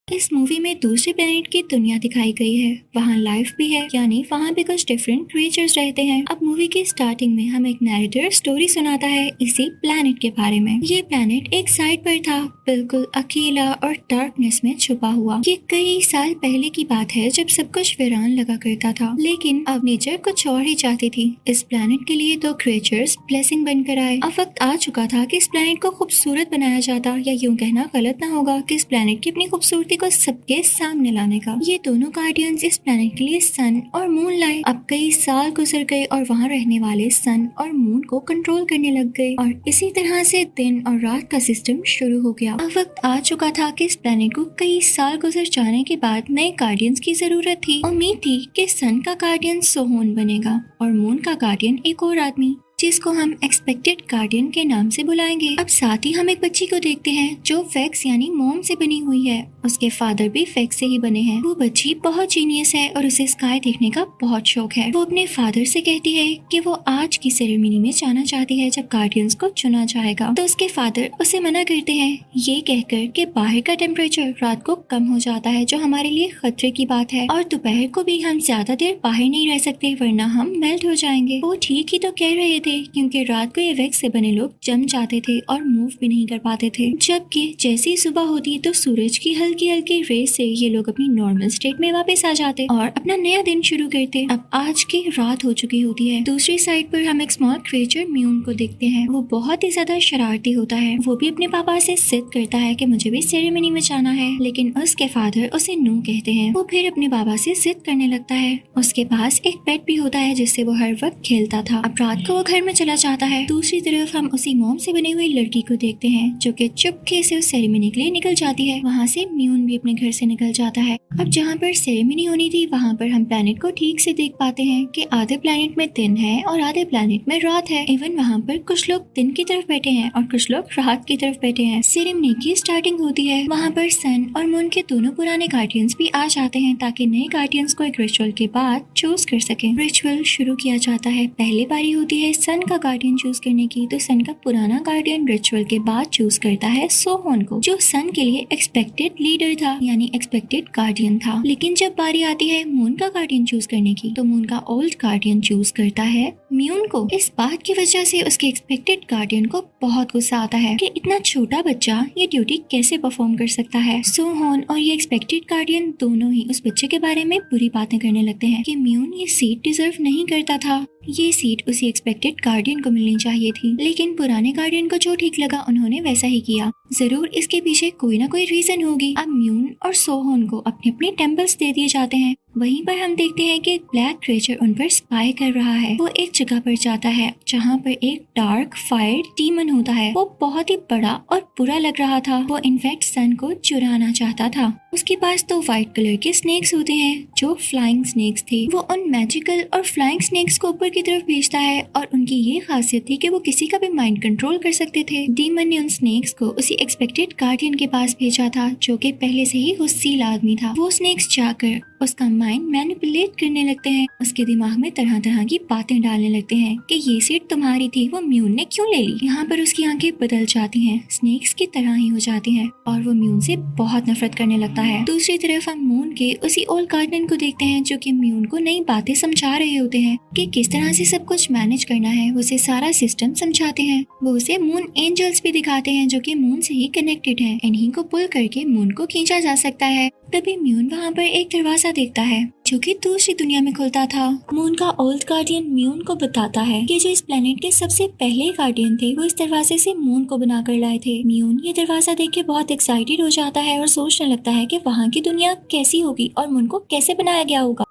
इस मूवी में दूसरे प्लेनेट की दुनिया दिखाई गई है। वहाँ लाइफ भी है, यानी वहाँ भी कुछ डिफरेंट क्रिएचर्स रहते हैं। अब मूवी की स्टार्टिंग में हमें एक नैरेटर स्टोरी सुनाता है इसी प्लेनेट के बारे में। ये प्लेनेट एक साइड पर था, बिल्कुल अकेला और डार्कनेस में छुपा हुआ। ये कई साल पहले की बात है जब सब कुछ वीरान लगा करता था, लेकिन अब नेचर कुछ और ही चाहती थी। इस प्लेनेट के लिए दो क्रिएचर्स ब्लेसिंग बनकर आए। अब वक्त आ चुका था कि इस प्लेनेट को खूबसूरत बनाया जाता, या यूं कहना गलत ना होगा कि इस प्लेनेट की अपनी खूबसूरती को सबके सामने लाने का। ये दोनों गार्डियंस इस प्लेनेट के लिए सन और मून लाए। अब कई साल गुजर गए और वहाँ रहने वाले सन और मून को कंट्रोल करने लग गए, और इसी तरह से दिन और रात का सिस्टम शुरू हो गया। अब वक्त आ चुका था कि इस प्लेनेट को कई साल गुजर जाने के बाद नए गार्डियंस की जरूरत थी। उम्मीद थी कि सन का गार्डियन सोहोन बनेगा और मून का गार्डियन एक और आदमी, जिसको हम एक्सपेक्टेड गार्डियन के नाम से बुलाएंगे। अब साथ ही हम एक बच्ची को देखते हैं जो फैक्स यानी मोम से बनी हुई है। उसके फादर भी फैक्स से ही बने हैं। वो बच्ची बहुत जीनियस है और उसे स्काई देखने का बहुत शौक है। वो अपने फादर से कहती है कि वो आज की सेरेमनी में जाना चाहती है जब गार्डियंस को चुना जाएगा, तो उसके फादर उसे मना करते हैं, ये कहकर कि बाहर का टेम्परेचर रात को कम हो जाता है, जो हमारे लिए खतरे की बात है, और दोपहर को भी हम ज्यादा देर बाहर नहीं रह सकते वरना हम मेल्ट हो जाएंगे। वो ठीक ही तो कह रहे थे, क्योंकि रात को ये वैक्स से बने लोग जम जाते थे और मूव भी नहीं कर पाते थे। जबकि जैसे ही सुबह होती तो सूरज की हल्की हल्की रेस से ये लोग अपनी नॉर्मल स्टेट में वापस आ जाते और अपना नया दिन शुरू करते। अब आज की रात हो चुकी होती है। दूसरी साइड पर हम एक स्मॉल क्रिएचर म्यून को देखते हैं। वो बहुत ही ज्यादा शरारती होता है। वो भी अपने पापा से जिद करता है कि मुझे भी सेरेमनी में जाना है, लेकिन उसके फादर उसे नो कहते हैं। वो फिर अपने बाबा से जिद करने लगता है। उसके पास एक पेट भी होता है जिससे वो हर वक्त खेलता था। अब रात को वो घर में चला चाहता है। दूसरी तरफ हम उसी मोम से बनी हुई लड़की को देखते हैं जो कि चुपके से उस सेरेमनी के लिए निकल जाती है। वहाँ से म्यून भी अपने घर से निकल जाता है। अब जहाँ पर सेरेमनी होनी थी वहाँ पर हम प्लेनेट को ठीक से देख पाते हैं कि आधे प्लेनेट में दिन है और आधे प्लेनेट में रात है। इवन वहाँ पर कुछ लोग दिन की तरफ बैठे हैं और कुछ लोग रात की तरफ बैठे हैं। सेरेमनी की स्टार्टिंग होती है। वहाँ पर सन और मून के दोनों पुराने गार्डियंस भी आ जाते हैं ताकि नए गार्डियंस को एक रिचुअल के बाद चूज कर सके। रिचुअल शुरू किया जाता है। पहली बारी होती है सन का गार्डियन चूज करने की, तो सन का पुराना गार्डियन रिचुअल के बाद चूज करता है सोहोन को, जो सन के लिए एक्सपेक्टेड लीडर था, यानी एक्सपेक्टेड गार्डियन था। लेकिन जब बारी आती है मून का गार्डियन चूज करने की, तो मून का ओल्ड गार्डियन चूज करता है म्यून को। इस बात की वजह से उसके एक्सपेक्टेड गार्डियन को बहुत गुस्सा आता है कि इतना छोटा बच्चा ये ड्यूटी कैसे परफॉर्म कर सकता है। सोहोन और ये एक्सपेक्टेड गार्डियन दोनों ही उस बच्चे के बारे में बुरी बातें करने लगते हैं कि म्यून ये सीट डिजर्व नहीं करता था, ये सीट उसी एक्सपेक्टेड गार्डियन को मिलनी चाहिए थी। लेकिन पुराने गार्डियन को जो ठीक लगा उन्होंने वैसा ही किया। जरूर इसके पीछे कोई ना कोई रीजन होगी। अब म्यून और सोहोन को अपने अपने टेम्पल्स दे दिए जाते हैं। वहीं पर हम देखते हैं कि एक ब्लैक क्रिएचर उन पर स्पाई कर रहा है। वो एक जगह पर जाता है जहाँ पर एक डार्क फायर डीमन होता है। वो बहुत ही बड़ा और बुरा लग रहा था। वो इनफैक्ट सन को चुराना चाहता था। उसके पास तो व्हाइट कलर के स्नेक्स होते हैं जो फ्लाइंग स्नेक्स थे। वो उन मैजिकल और फ्लाइंग स्नेक्स को ऊपर की तरफ भेजता है और उनकी ये खासियत थी कि वो किसी का भी माइंड कंट्रोल कर सकते थे। डीमन ने उन स्नेक्स को उसी एक्सपेक्टेड गार्डियन के पास भेजा था जो कि पहले से ही गुस्सील आदमी था। वो स्नेक्स जाकर उसका माइंड मैनिपुलेट करने लगते हैं। उसके दिमाग में तरह तरह की बातें डालने लगते हैं कि ये सीट तुम्हारी थी, वो म्यून ने क्यों ले ली। यहाँ पर उसकी आंखें बदल जाती हैं, स्नेक्स की तरह ही हो जाती हैं और वो म्यून से बहुत नफरत करने लगता है। दूसरी तरफ हम मून के उसी ओल्ड गार्डियन को देखते हैं जो कि म्यून को नई बातें समझा रहे होते हैं कि किस तरह से सब कुछ मैनेज करना है। वो उसे सारा सिस्टम समझाते हैं। वो उसे मून एंजल्स भी दिखाते हैं जो कि मून से ही कनेक्टेड है। इन्हीं को पुल करके मून को खींचा जा सकता है। तभी म्यून वहाँ पर एक दरवाजा देखता है जो कि दूसरी दुनिया में खुलता था। मून का ओल्ड गार्डियन म्यून को बताता है कि जो इस प्लेनेट के सबसे पहले गार्डियन थे वो इस दरवाजे से मून को बनाकर लाए थे। म्यून ये दरवाजा देख के बहुत एक्साइटेड हो जाता है और सोचने लगता है कि वहाँ की दुनिया कैसी होगी और मून को कैसे बनाया गया होगा।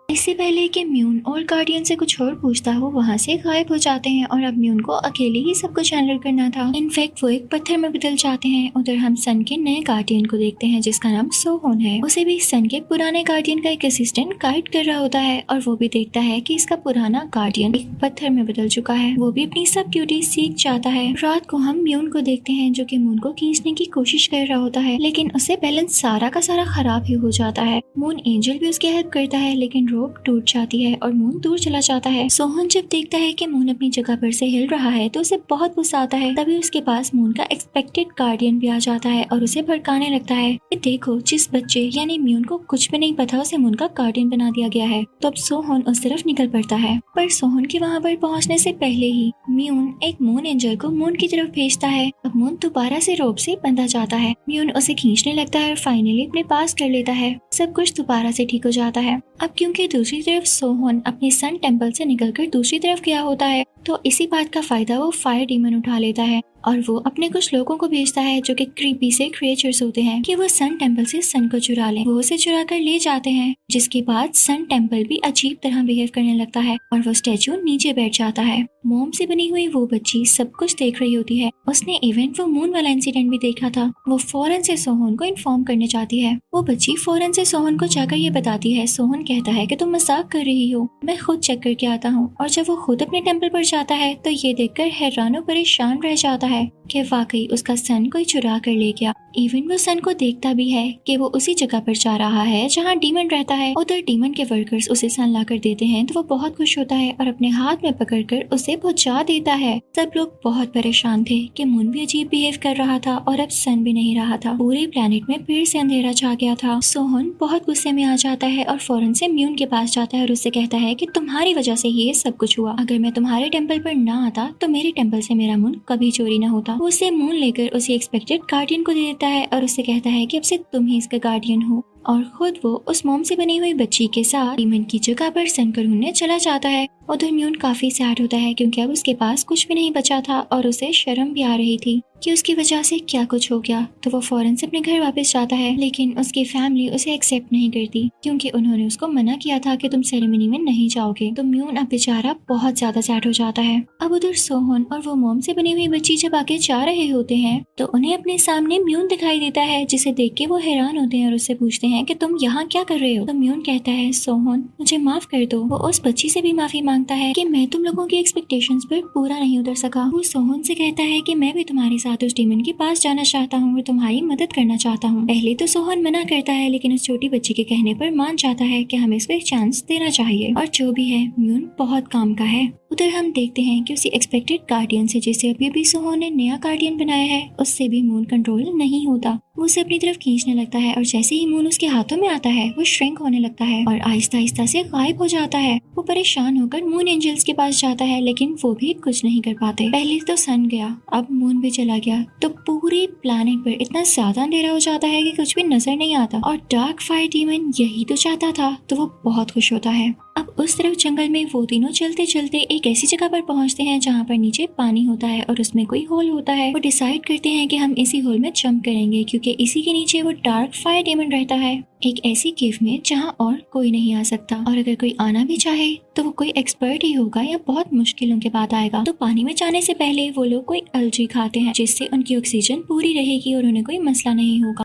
इससे पहले कि म्यून और गार्डियन से कुछ और पूछता हो, वहाँ से गायब हो जाते हैं और अब म्यून को अकेले ही सब कुछ हैंडल करना था। इनफैक्ट वो एक पत्थर में बदल जाते हैं। उधर हम सन के नए गार्डियन को देखते हैं जिसका नाम सोहोन है। उसे भी सन के पुराने गार्डियन का एक असिस्टेंट गाइड कर रहा होता है और वो भी देखता है कि इसका पुराना गार्डियन एक पत्थर में बदल चुका है। वो भी अपनी सब ड्यूटी सीख जाता है। रात को हम म्यून को देखते हैं जो कि मून को खींचने की कोशिश कर रहा होता है, लेकिन उससे बैलेंस सारा का सारा खराब ही हो जाता है। मून एंजल भी उसकी हेल्प करता है, लेकिन रोज रोप टूट जाती है और मून दूर चला जाता है। सोहन जब देखता है कि मून अपनी जगह पर से हिल रहा है तो उसे बहुत गुस्सा आता है। तभी उसके पास मून का एक्सपेक्टेड गार्डियन भी आ जाता है और उसे भड़काने लगता है कि देखो, जिस बच्चे यानी म्यून को कुछ भी नहीं पता उसे मून का गार्डियन बना दिया गया है। तो अब सोहन उस तरफ निकल पड़ता है, पर सोहन के वहाँ पर पहुँचने से पहले ही म्यून एक मून एंजल को मून की तरफ भेजता है। अब मून दोबारा से रोप से बंधा जाता है। म्यून उसे खींचने लगता है और फाइनली अपने पास कर लेता है। सब कुछ दोबारा से ठीक हो जाता है। अब क्योंकि दूसरी तरफ सोहन अपने सन टेम्पल से निकलकर दूसरी तरफ गया होता है, तो इसी बात का फायदा वो फायर डीमन उठा लेता है और वो अपने कुछ लोगों को भेजता है जो कि क्रीपी से क्रिएचर्स होते हैं कि वो सन टेम्पल से सन को चुरा लें। वो उसे चुरा कर ले जाते हैं, जिसके बाद सन टेम्पल भी अजीब तरह बिहेव करने लगता है और वो स्टैचू नीचे बैठ जाता है। मोम से बनी हुई वो बच्ची सब कुछ देख रही होती है। उसने इवेंट वो मून वाला इंसिडेंट भी देखा था। वो फौरन से सोहन को इन्फॉर्म करने चाहती है। वो बच्ची फौरन से सोहन को जाकर ये बताती है। सोहन कहता है कि तुम मजाक कर रही हो, मैं खुद चेक करके आता हूँ। और जब वो खुद अपने टेम्पल पर जाता है तो ये देखकर हैरान और परेशान रह जाता है कि वाकई उसका सन कोई चुरा कर ले गया। इवन वो सन को देखता भी है कि वो उसी जगह पर जा रहा है जहाँ डीमन रहता है। उधर डीमन के वर्कर्स उसे सन ला कर देते हैं तो वो बहुत खुश होता है और अपने हाथ में पकड़कर उसे पहुंचा देता है। सब लोग बहुत परेशान थे कि मून भी अजीब बिहेव कर रहा था और अब सन भी नहीं रहा था। पूरे प्लेनेट में फिर से अंधेरा छा गया था। सोहन बहुत गुस्से में आ जाता है और फौरन से म्यून के पास जाता है और उससे कहता है कि तुम्हारी वजह से ये सब कुछ हुआ। अगर मैं तुम्हारे टेम्पल पर ना आता तो मेरे टेम्पल से मेरा मून कभी चोरी न होता। वो उसे मून लेकर उसे एक्सपेक्टेड गार्डियन को दे देता है और उससे कहता है कि अब से तुम ही इसका गार्डियन हो। और खुद वो उस मोम से बनी हुई बच्ची के साथ डीमन की जगह पर सन को ढूंढने चला जाता है। उधर म्यून काफी सैड होता है क्योंकि अब उसके पास कुछ भी नहीं बचा था और उसे शर्म भी आ रही थी कि उसकी वजह से क्या कुछ हो गया। तो वो फौरन से अपने घर वापस जाता है, लेकिन उसकी फैमिली उसे एक्सेप्ट नहीं करती क्योंकि उन्होंने उसको मना किया था कि तुम सेरेमनी में नहीं जाओगे। तो म्यून अब बेचारा बहुत ज्यादा सैड हो जाता है। अब उधर सोहन और वो मोम से बनी हुई बच्ची जब आगे जा रहे होते हैं तो उन्हें अपने सामने म्यून दिखाई देता है, जिसे देख के वो हैरान होते हैं और उससे पूछते हैं कि तुम यहाँ क्या कर रहे हो। तो म्यून कहता है, सोहन मुझे माफ कर दो। वो उस बच्ची से भी माफी मांगता है कि मैं तुम लोगों की एक्सपेक्टेशंस पर पूरा नहीं उतर सका। वो सोहन से कहता है कि मैं भी तुम्हारे साथ उस डीमन के पास जाना चाहता हूँ और तुम्हारी मदद करना चाहता हूँ। पहले तो सोहन मना करता है, लेकिन उस छोटी बच्ची के कहने पर मान जाता है कि हमें इसको एक चांस देना चाहिए। और जो भी है, म्यून बहुत काम का है। उधर हम देखते हैं कि उसी एक्सपेक्टेड गार्डियन से जिसे अभी अभी सोहन ने नया गार्डियन बनाया है, उससे भी मून कंट्रोल नहीं होता। वो उसे अपनी तरफ खींचने लगता है और जैसे ही मून उसके हाथों में आता है वो श्रिंक होने लगता है और आहिस्ता आहिस्ता से गायब हो जाता है। वो परेशान होकर मून एंजल्स के पास जाता है, लेकिन वो भी कुछ नहीं कर पाते। पहले तो सन गया, अब मून भी चला गया, तो पूरे प्लैनेट पर इतना ज्यादा अंधेरा हो जाता है कि कुछ भी नजर नहीं आता। और डार्क फायर डीमन यही तो चाहता था, तो वो बहुत खुश होता है। अब उस तरफ जंगल में वो तीनों चलते चलते एक ऐसी जगह पर पहुंचते हैं जहाँ पर नीचे पानी होता है और उसमें कोई होल होता है। वो डिसाइड करते हैं कि हम इसी होल में जंप करेंगे क्योंकि इसी के नीचे वो डार्क फायर डेमन रहता है, एक ऐसी केव में जहाँ और कोई नहीं आ सकता। और अगर कोई आना भी चाहे तो वो कोई एक्सपर्ट ही होगा या बहुत मुश्किलों के बाद आएगा। तो पानी में जाने से पहले वो लोग कोई अलजी खाते हैं जिससे उनकी ऑक्सीजन पूरी रहेगी और उन्हें कोई मसला नहीं होगा।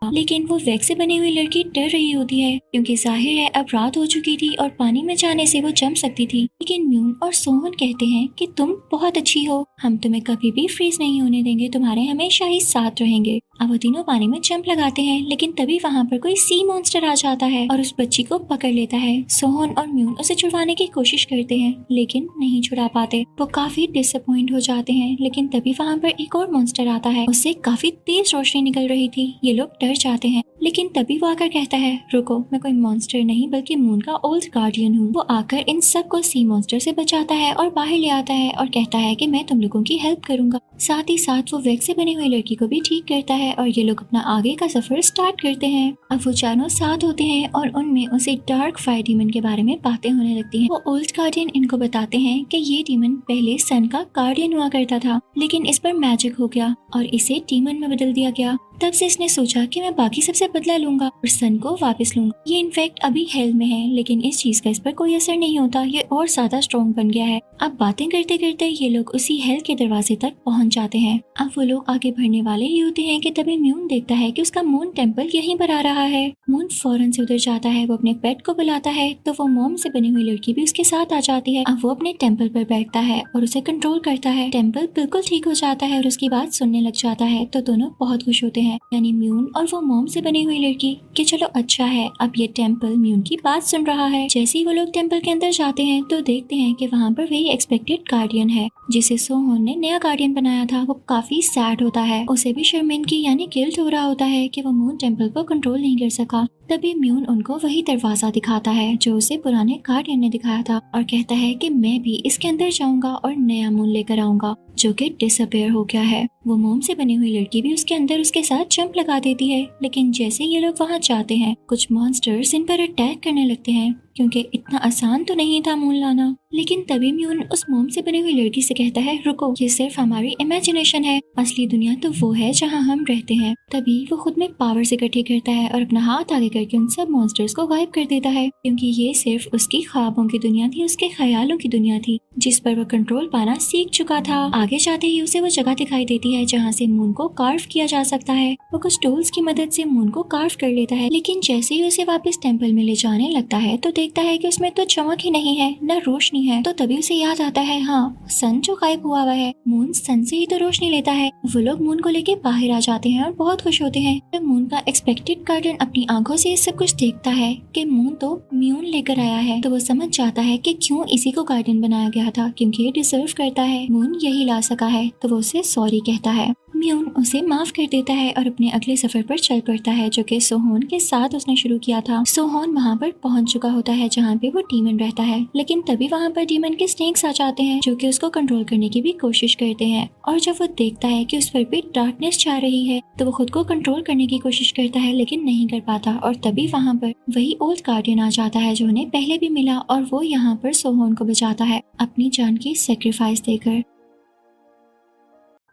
लेकिन वो वैक्स से बनी हुई लड़की डर रही होती है क्योंकि जाहिर है अब रात हो चुकी थी और पानी में जाने से वो जम सकती थी। लेकिन म्यून और सोहन कहते हैं कि तुम बहुत अच्छी हो, हम तुम्हें कभी भी फ्रीज नहीं होने देंगे, तुम्हारे हमेशा ही साथ रहेंगे। अब वो तीनों पानी में जंप लगाते हैं, लेकिन तभी वहाँ पर कोई सी मॉन्स्टर आ जाता है और उस बच्ची को पकड़ लेता है। सोहन और म्यून उसे छुड़वाने की कोशिश करते हैं लेकिन नहीं छुड़ा पाते। वो काफी डिसअपॉइंट हो जाते हैं, लेकिन तभी वहाँ पर एक और मॉन्स्टर आता है। उससे काफी तेज रोशनी निकल रही थी। ये लोग डर जाते हैं, लेकिन तभी वो आकर कहता है, रुको, मैं कोई मॉन्स्टर नहीं बल्कि मून का ओल्ड गार्डियन हूँ। वो आकर इन सब को सी मॉन्स्टर से बचाता है और बाहर ले आता है और कहता है कि मैं तुम लोगों की हेल्प करूंगा। साथ ही साथ वो वैक्स से बनी हुई लड़की को भी ठीक करता है और ये लोग अपना आगे का सफर स्टार्ट करते हैं। अब वो चारों साथ होते हैं और उनमें उसे डार्क फायर डीमन के बारे में बातें होने लगती हैं। वो ओल्ड गार्डियन इनको बताते हैं कि ये डीमन पहले सन का गार्डियन हुआ करता था, लेकिन इस पर मैजिक हो गया और इसे डीमन में बदल दिया गया। तब से इसने सोचा कि मैं बाकी सबसे बदला लूंगा और सन को वापस लूंगा। ये इनफैक्ट अभी हेल में है, लेकिन इस चीज का इस पर कोई असर नहीं होता। ये और ज्यादा स्ट्रॉन्ग बन गया है। अब बातें करते करते ये लोग उसी हेल के दरवाजे तक पहुंच जाते हैं। अब वो लोग आगे बढ़ने वाले ही होते हैं कि तभी म्यून देखता है कि उसका मून टेम्पल यहीं पर आ रहा है। मून फौरन से उधर जाता है। वो अपने पेट को बुलाता है तो वो मोम से बनी हुई लड़की भी उसके साथ आ जाती है। अब वो अपने टेम्पल पर बैठता है और उसे कंट्रोल करता है। टेम्पल बिल्कुल ठीक हो जाता है और उसकी बात सुनने लग जाता है। तो दोनों बहुत खुश होते हैं। हैं, यानी म्यून और वो मोम से बनी हुई लड़की, कि चलो अच्छा है अब ये टेम्पल म्यून की बात सुन रहा है। जैसे ही वो लोग टेम्पल के अंदर जाते हैं तो देखते हैं कि वहाँ पर वही एक्सपेक्टेड गार्डियन है जिसे सोहोन ने नया गार्डियन बनाया था। वो काफी सैड होता है, उसे भी शर्मिंदगी यानी गिल्ट हो रहा होता है कि वो मून टेम्पल को कंट्रोल नहीं कर सका। तभी म्यून उनको वही दरवाजा दिखाता है जो उसे पुराने गार्डियन ने दिखाया था और कहता है कि मैं भी इसके अंदर जाऊंगा और नया मून लेकर आऊंगा जो कि डिसअपियर हो गया है। वो मोम से बनी हुई लड़की भी उसके अंदर उसके साथ जंप लगा देती है, लेकिन जैसे ये लोग वहाँ जाते हैं कुछ मॉन्स्टर्स इन पर अटैक करने लगते हैं क्योंकि इतना आसान तो नहीं था मून लाना। लेकिन तभी म्यून उस मोम से बनी हुई लड़की से कहता है रुको, ये सिर्फ हमारी इमेजिनेशन है, असली दुनिया तो वो है जहाँ हम रहते हैं। तभी वो खुद में पावर्स इकट्ठी करता है और अपना हाथ आगे करके उन सब मॉन्स्टर्स को गायब कर देता है, क्योंकि ये सिर्फ उसकी ख्वाबों की दुनिया थी, उसके ख्यालों की दुनिया थी जिस पर वो कंट्रोल पाना सीख चुका था। आगे जाते ही उसे वो जगह दिखाई देती है जहाँ से मून को कार्व किया जा सकता है। वो कुछ टूल्स की मदद से मून को कार्व कर लेता है, लेकिन जैसे ही उसे वापस टेम्पल में ले जाने लगता है तो देखता है कि उसमें तो चमक ही नहीं है, न रोशनी है। तो तभी उसे याद आता है हाँ, सन जो गायब हुआ है, मून सन से ही तो रोशनी लेता है। वो लोग मून को लेके बाहर आ जाते हैं और बहुत खुश होते हैं। जब मून का एक्सपेक्टेड गार्डियन अपनी आंखों से ये सब कुछ देखता है कि मून तो म्यून लेकर आया है, तो वो समझ जाता है कि क्यों इसी को गार्डियन बनाया गया था, क्योंकि ये डिजर्व करता है, मून यही ला सका है। तो वो उसे सॉरी कहता है। म्यून उसे माफ कर देता है और अपने अगले सफर पर चल पड़ता है जो कि सोहोन के साथ उसने शुरू किया था। सोहोन वहाँ पर पहुँच चुका होता है जहाँ पे वो डीमन रहता है, लेकिन तभी वहाँ पर डीमन के स्नेक्स आ जाते हैं जो कि उसको कंट्रोल करने की भी कोशिश करते हैं। और जब वो देखता है कि उस पर भी डार्कनेस छा रही है तो वो खुद को कंट्रोल करने की कोशिश करता है लेकिन नहीं कर पाता। और तभी वहाँ पर वही ओल्ड गार्डियन आ जाता है जो उन्हें पहले भी मिला और वो यहाँ पर सोहोन को बचाता है अपनी जान की सेक्रीफाइस देकर।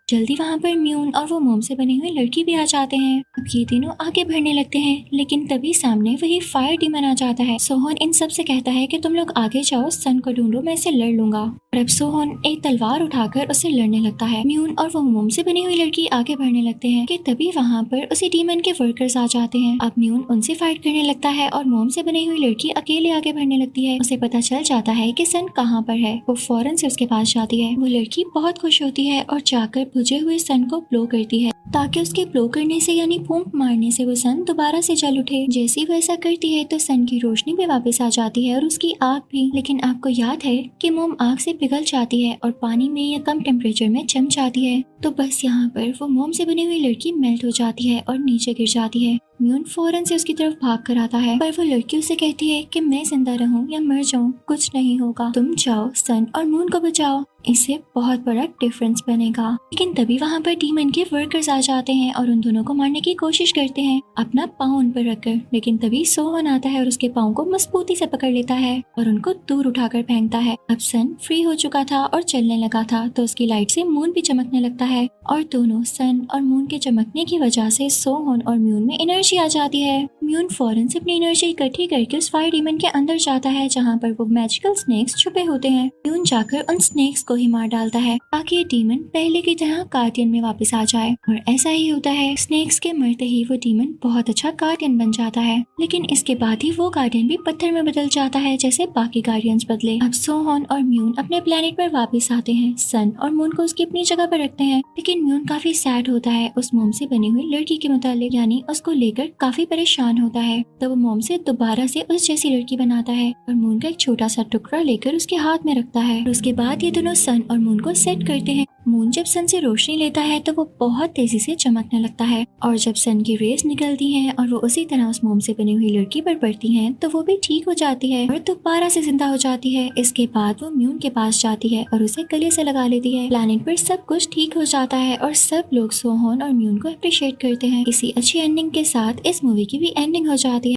जल्दी वहाँ पर म्यून और वो मोम से बनी हुई लड़की भी आ जाते हैं। अब ये तीनों आगे बढ़ने लगते हैं, लेकिन तभी सामने वही फायर डीमन आ जाता है। सोहोन इन सब से कहता है कि तुम लोग आगे जाओ, सन को ढूंढो, मैं इसे लड़ लूंगा। और अब सोहोन एक तलवार उठाकर उसे लड़ने लगता है। म्यून और वो मोम से बनी हुई लड़की आगे बढ़ने लगते हैं कि तभी वहाँ पर उसी डीमन के वर्कर्स आ जाते हैं। अब म्यून उनसे फाइट करने लगता है और मोम से बनी हुई लड़की अकेले आगे बढ़ने लगती है। उसे पता चल जाता है कि सन कहाँ पर है। वो फौरन से उसके पास जाती है। वो लड़की बहुत खुश होती है और जाकर बुझे हुए सन को ब्लो करती है ताकि उसके ब्लो करने से यानी फूंक मारने से वो सन दोबारा से जल उठे। जैसे ही वो ऐसा करती है तो सन की रोशनी भी वापस आ जाती है और उसकी आग भी। लेकिन आपको याद है कि मोम आग से पिघल जाती है और पानी में या कम टेम्परेचर में जम जाती है। तो बस यहाँ पर वो मोम से बनी हुई लड़की मेल्ट हो जाती है और नीचे गिर जाती है। म्यून फौरन से उसकी तरफ भाग कर आता है, पर वो लड़की उसे कहती है कि मैं जिंदा रहूं या मर जाऊं कुछ नहीं होगा, तुम जाओ सन और मून को बचाओ, इससे बहुत बड़ा डिफरेंस बनेगा। लेकिन तभी वहाँ पर डीमन के वर्कर्स आ जाते हैं और उन दोनों को मारने की कोशिश करते हैं अपना पाँव उन पर रखकर। लेकिन तभी सोहोन आता है और उसके पाँव को मजबूती से पकड़ लेता है और उनको दूर उठाकर फेंकता है। अब सन फ्री हो चुका था और चलने लगा था तो उसकी लाइट से मून भी चमकने लगता है और दोनों सन और मून के चमकने की वजह से सोहोन और म्यून में एनर्जी आ जाती है। म्यून फौरन से अपनी एनर्जी इकट्ठी करके उस फायर डीमन के अंदर जाता है जहाँ पर वो मैजिकल स्नेक्स छुपे होते हैं। म्यून जाकर उन स्नेक्स को ही मार डालता है ताकि ये डीमन पहले की तरह गार्डियन में वापस आ जाए। और ऐसा ही होता है, स्नेक्स के मरते ही वो डीमन बहुत अच्छा गार्डियन बन जाता है। लेकिन इसके बाद ही वो गार्डियन भी पत्थर में बदल जाता है जैसे बाकी गार्डियंस बदले। अब सोहोन और म्यून अपने प्लेनेट पर वापस आते हैं। सन और मून को उसकी अपनी जगह पर रखते हैं, लेकिन म्यून काफी सैड होता है उस मोम से बनी हुई लड़की के मुतालिक, यानी उसको लेकर काफी परेशान होता है। तो वो मोम से दोबारा से उस जैसी लड़की बनाता है और मून का एक छोटा सा टुकड़ा लेकर उसके हाथ में रखता है। और उसके बाद ये दोनों सन और मून को सेट करते हैं। मून जब सन से रोशनी लेता है तो वो बहुत तेजी से चमकने लगता है और जब सन की रेज निकलती हैं और वो उसी तरह उस मोम से बनी हुई लड़की पर पड़ती हैं तो वो भी ठीक हो जाती है और दोबारा से जिंदा हो जाती है। इसके बाद वो म्यून के पास जाती है और उसे गले से लगा लेती है। प्लैनेट पर सब कुछ ठीक हो जाता है और सब लोग सोहोन और म्यून को अप्रिशिएट करते हैं। इसी अच्छी एंडिंग के साथ इस मूवी की भी एंडिंग हो जाती है।